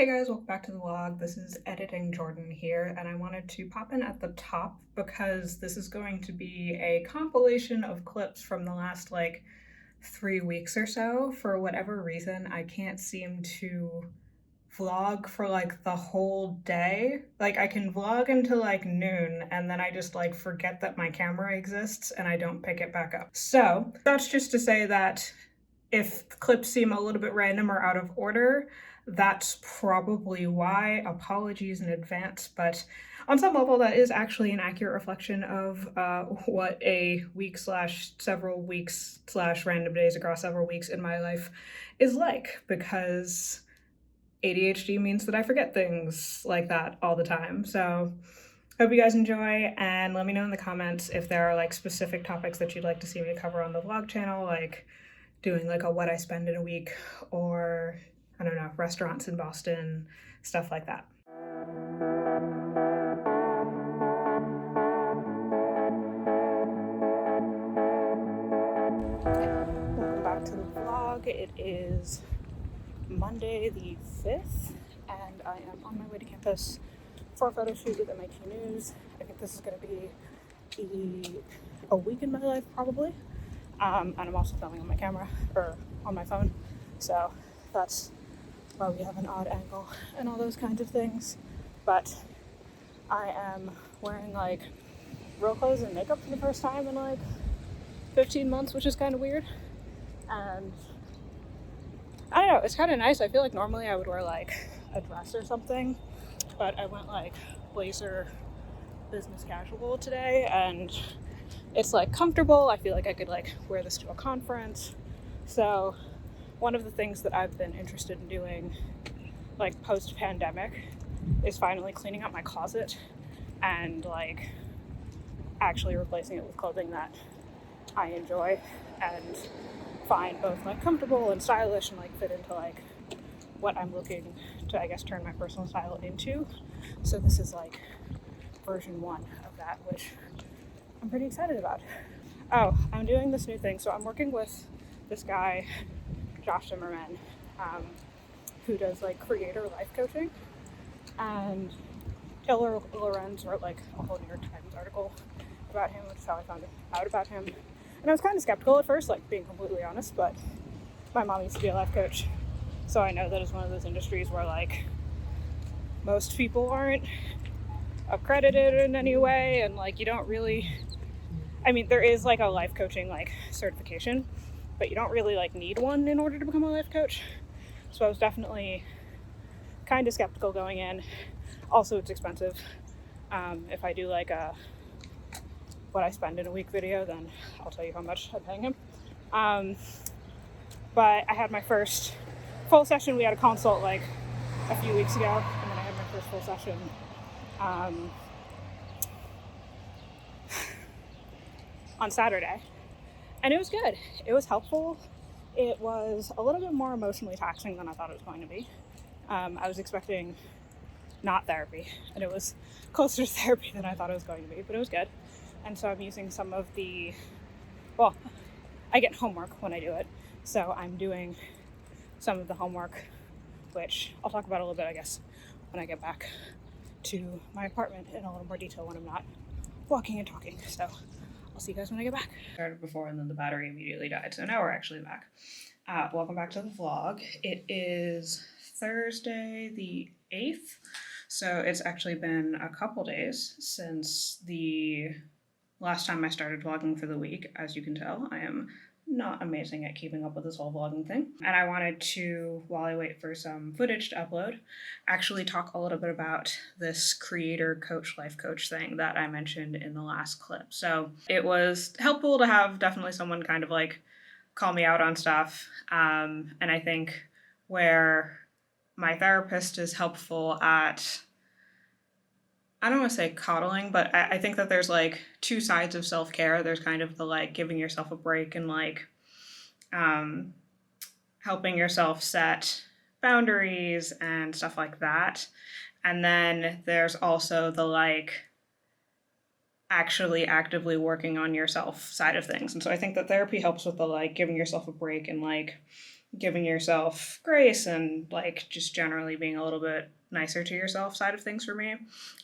Hey guys, welcome back to the vlog. This is Editing Jordan here, and I wanted to pop in at the top because this is going to be a compilation of clips from the last 3 weeks or so. For whatever reason, I can't seem to vlog for the whole day. I can vlog until noon and then I just forget that my camera exists and I don't pick it back up. So that's just to say that if clips seem a little bit random or out of order, that's probably why. Apologies in advance, but on some level, that is actually an accurate reflection of what a week slash several weeks slash random days across several weeks in my life is like, because ADHD means that I forget things like that all the time. So hope you guys enjoy, and let me know in the comments if there are specific topics that you'd like to see me cover on the vlog channel, like doing a what I spend in a week, or I don't know, restaurants in Boston, stuff like that. Welcome back to the vlog. It is Monday the 5th, and I am on my way to campus for a photo shoot with MIT News. I think this is going to be a week in my life, probably. And I'm also filming on my camera, or on my phone, so that's why we have an odd angle and all those kinds of things. But I am wearing real clothes and makeup for the first time in 15 months, which is kind of weird. And I don't know, it's kind of nice. I feel like normally I would wear a dress or something, but I went blazer business casual today, and it's comfortable. I feel like I could wear this to a conference. So one of the things that I've been interested in doing post-pandemic is finally cleaning out my closet and actually replacing it with clothing that I enjoy and find both comfortable and stylish and fit into what I'm looking to, I guess, turn my personal style into. So this is version 1 of that, which I'm pretty excited about. Oh, I'm doing this new thing. So I'm working with this guy, Josh Zimmerman, who does creator life coaching, and Taylor Lorenz wrote a whole New York Times article about him, which is how I found out about him. And I was kind of skeptical at first, being completely honest, but my mom used to be a life coach, so I know that it's one of those industries where most people aren't accredited in any way, and you don't really, I mean, there is a life coaching certification, but you don't really need one in order to become a life coach. So I was definitely kind of skeptical going in. Also, it's expensive. If I do a what I spend in a week video, then I'll tell you how much I'm paying him. But I had my first full session. We had a consult a few weeks ago, and then I had my first full session on Saturday, and it was good. It was helpful. It was a little bit more emotionally taxing than I thought it was going to be. I was expecting not therapy, and it was closer to therapy than I thought it was going to be, but it was good. And so I'm using some of I get homework when I do it, so I'm doing some of the homework, which I'll talk about a little bit, I guess, when I get back to my apartment in a little more detail when I'm not walking and talking. So I'll see you guys when I get back. Started before and then the battery immediately died, so now we're actually back. Welcome back to the vlog. It is Thursday the 8th, so it's actually been a couple days since the last time I started vlogging for the week. As you can tell, I am not amazing at keeping up with this whole vlogging thing. And I wanted to, while I wait for some footage to upload, actually talk a little bit about this creator coach, life coach thing that I mentioned in the last clip. So it was helpful to have definitely someone kind of call me out on stuff. And I think where my therapist is helpful at, I don't want to say coddling, but I think that there's two sides of self-care. There's kind of the giving yourself a break and helping yourself set boundaries and stuff like that. And then there's also the actually actively working on yourself side of things. And so I think that therapy helps with the giving yourself a break and giving yourself grace and like just generally being a little bit nicer to yourself side of things for me.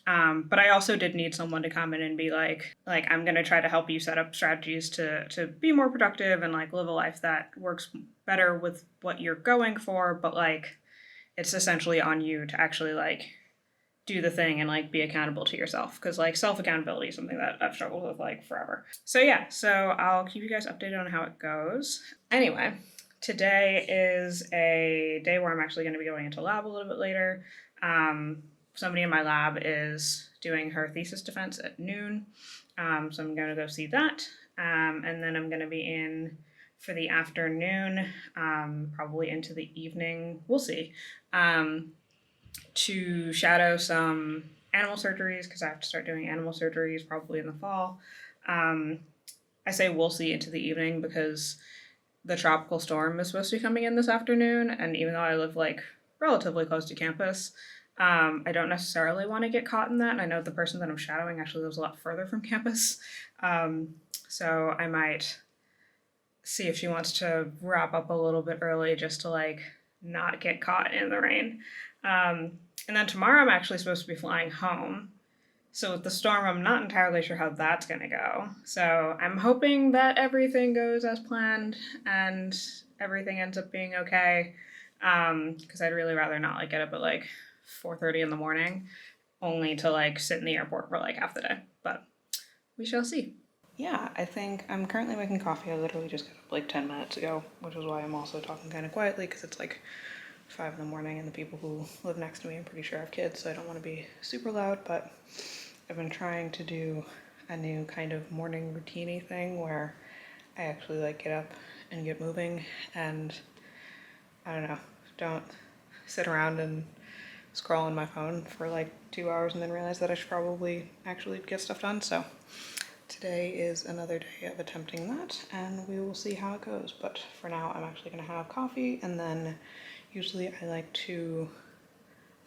But I also did need someone to come in and be like I'm gonna try to help you set up strategies to be more productive and like live a life that works better with what you're going for, but like it's essentially on you to actually like do the thing and like be accountable to yourself, because like self accountability is something that I've struggled with like forever. So yeah, so I'll keep you guys updated on how it goes. Anyway, today is a day where I'm actually going to be going into lab a little bit later. Somebody in my lab is doing her thesis defense at noon, so I'm going to go see that, and then I'm going to be in for the afternoon, probably into the evening. We'll see. To shadow some animal surgeries, because I have to start doing animal surgeries probably in the fall. I say we'll see into the evening because the tropical storm is supposed to be coming in this afternoon, and even though I live like relatively close to campus, I don't necessarily want to get caught in that, and I know the person that I'm shadowing actually lives a lot further from campus, so I might see if she wants to wrap up a little bit early just to like not get caught in the rain. And then tomorrow I'm actually supposed to be flying home. So with the storm, I'm not entirely sure how that's going to go. So I'm hoping that everything goes as planned and everything ends up being okay. Because I'd really rather not like get up at like 4:30 in the morning, only to like sit in the airport for like half the day. But we shall see. Yeah, I think I'm currently making coffee. I literally just got up like 10 minutes ago, which is why I'm also talking kind of quietly, because it's like 5 in the morning and the people who live next to me, I'm pretty sure, have kids, so I don't want to be super loud. But I've been trying to do a new kind of morning routine-y thing where I actually like get up and get moving, and I don't know, don't sit around and scroll on my phone for like 2 hours and then realize that I should probably actually get stuff done. So today is another day of attempting that, and we will see how it goes. But for now, I'm actually going to have coffee, and then usually I like to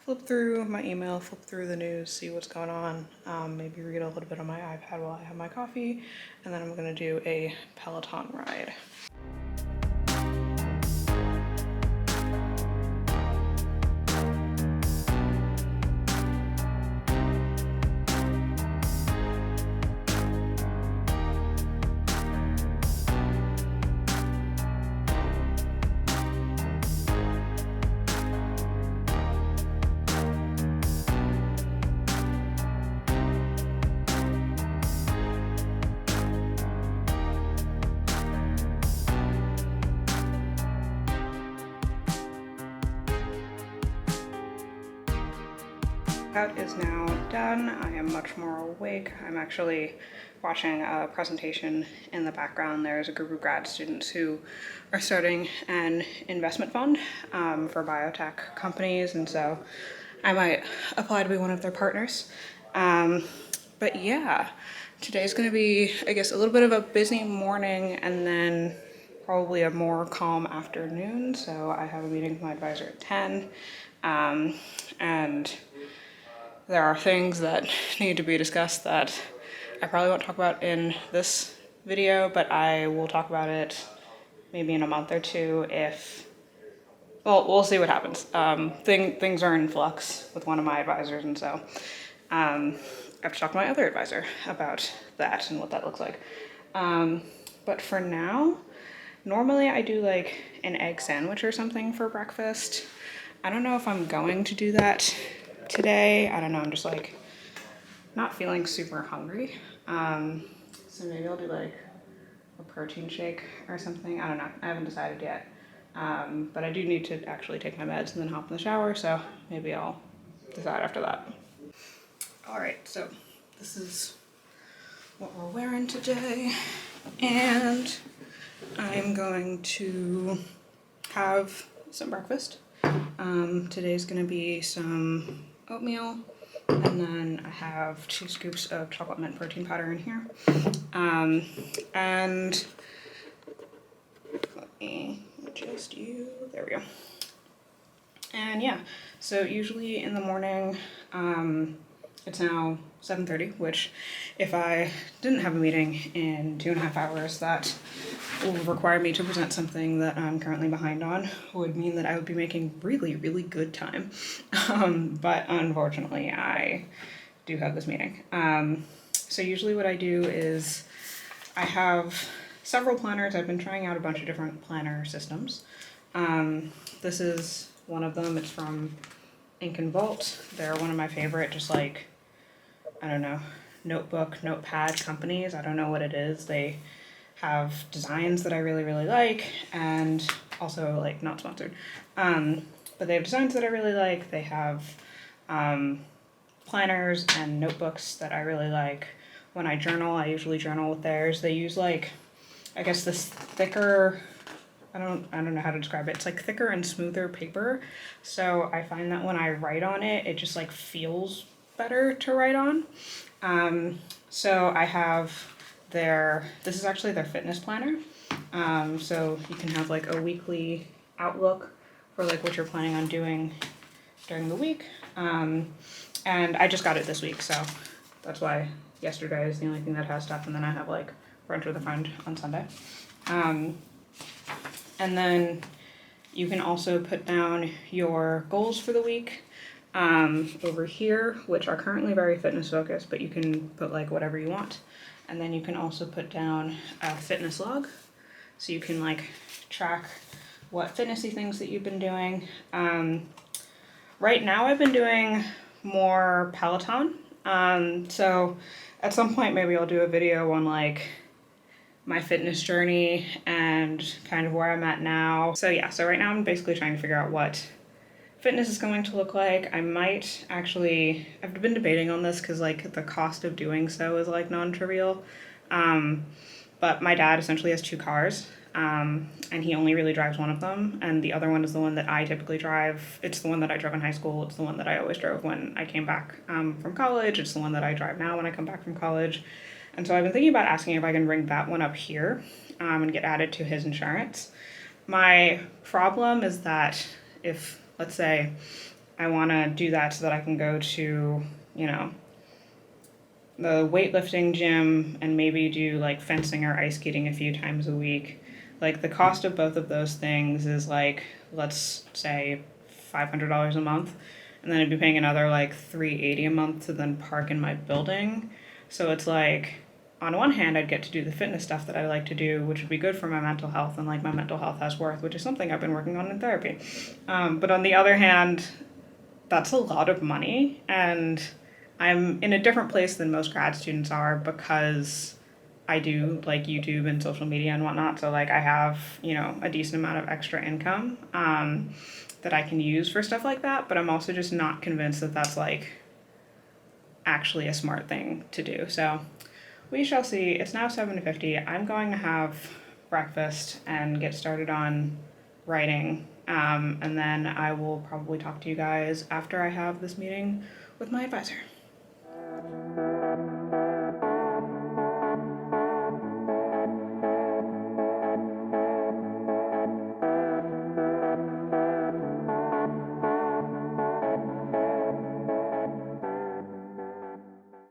flip through my email, flip through the news, see what's going on, maybe read a little bit on my iPad while I have my coffee, and then I'm going to do a Peloton ride. Workout is now done. I am much more awake. I'm actually watching a presentation in the background. There's a group of grad students who are starting an investment fund for biotech companies, and so I might apply to be one of their partners. But yeah, today's gonna be, I guess, a little bit of a busy morning and then probably a more calm afternoon. So I have a meeting with my advisor at 10, and there are things that need to be discussed that I probably won't talk about in this video, but I will talk about it maybe in a month or two if, well, we'll see what happens. Things are in flux with one of my advisors, and so I have to talk to my other advisor about that and what that looks like. But for now, normally I do like an egg sandwich or something for breakfast. I don't know if I'm going to do that today. I don't know, I'm just like not feeling super hungry. So maybe I'll do like a protein shake or something. I don't know, I haven't decided yet. But I do need to actually take my meds and then hop in the shower, so maybe I'll decide after that. All right, so this is what we're wearing today, and I'm going to have some breakfast. Today's gonna be some oatmeal, and then I have 2 scoops of chocolate mint protein powder in here. And let me adjust you, there we go. And yeah, so usually in the morning, it's now 7:30, which if I didn't have a meeting in 2.5 hours, that will require me to present something that I'm currently behind on would mean that I would be making really, really good time. But unfortunately, I do have this meeting. So usually what I do is I have several planners. I've been trying out a bunch of different planner systems. This is one of them. It's from Ink and Vault. They're one of my favorite, just like, I don't know, notepad companies. I don't know what it is. They have designs that I really, really like, and also, like, not sponsored. But they have designs that I really like. They have planners and notebooks that I really like. When I journal, I usually journal with theirs. They use, like, I guess this thicker, I don't know how to describe it. It's like thicker and smoother paper. So I find that when I write on it, it just like feels better to write on. So I have this is actually their fitness planner. So you can have like a weekly outlook for like what you're planning on doing during the week. And I just got it this week, so that's why yesterday is the only thing that has stuff, and then I have like brunch with a friend on Sunday. And then you can also put down your goals for the week over here, which are currently very fitness focused, but you can put like whatever you want. And then you can also put down a fitness log, so you can like track what fitnessy things that you've been doing. Right now I've been doing more Peloton. So at some point maybe I'll do a video on like my fitness journey and kind of where I'm at now. So yeah, so right now I'm basically trying to figure out what fitness is going to look like. I might actually, I've been debating on this because like the cost of doing so is like non-trivial. But my dad essentially has 2 cars, and he only really drives one of them, and the other one is the one that I typically drive. It's the one that I drove in high school. It's the one that I always drove when I came back from college. It's the one that I drive now when I come back from college. And so I've been thinking about asking if I can bring that one up here and get added to his insurance. My problem is that if, let's say, I want to do that so that I can go to, you know, the weightlifting gym and maybe do like fencing or ice skating a few times a week, like the cost of both of those things is like, let's say $500 a month, and then I'd be paying another like $380 a month to then park in my building. So it's like, on one hand, I'd get to do the fitness stuff that I like to do, which would be good for my mental health, and like my mental health has worth, which is something I've been working on in therapy. But on the other hand, that's a lot of money, and I'm in a different place than most grad students are because I do like YouTube and social media and whatnot. So like I have, you know, a decent amount of extra income that I can use for stuff like that. But I'm also just not convinced that that's like actually a smart thing to do. So we shall see. It's now 7:50. I'm going to have breakfast and get started on writing. And then I will probably talk to you guys after I have this meeting with my advisor.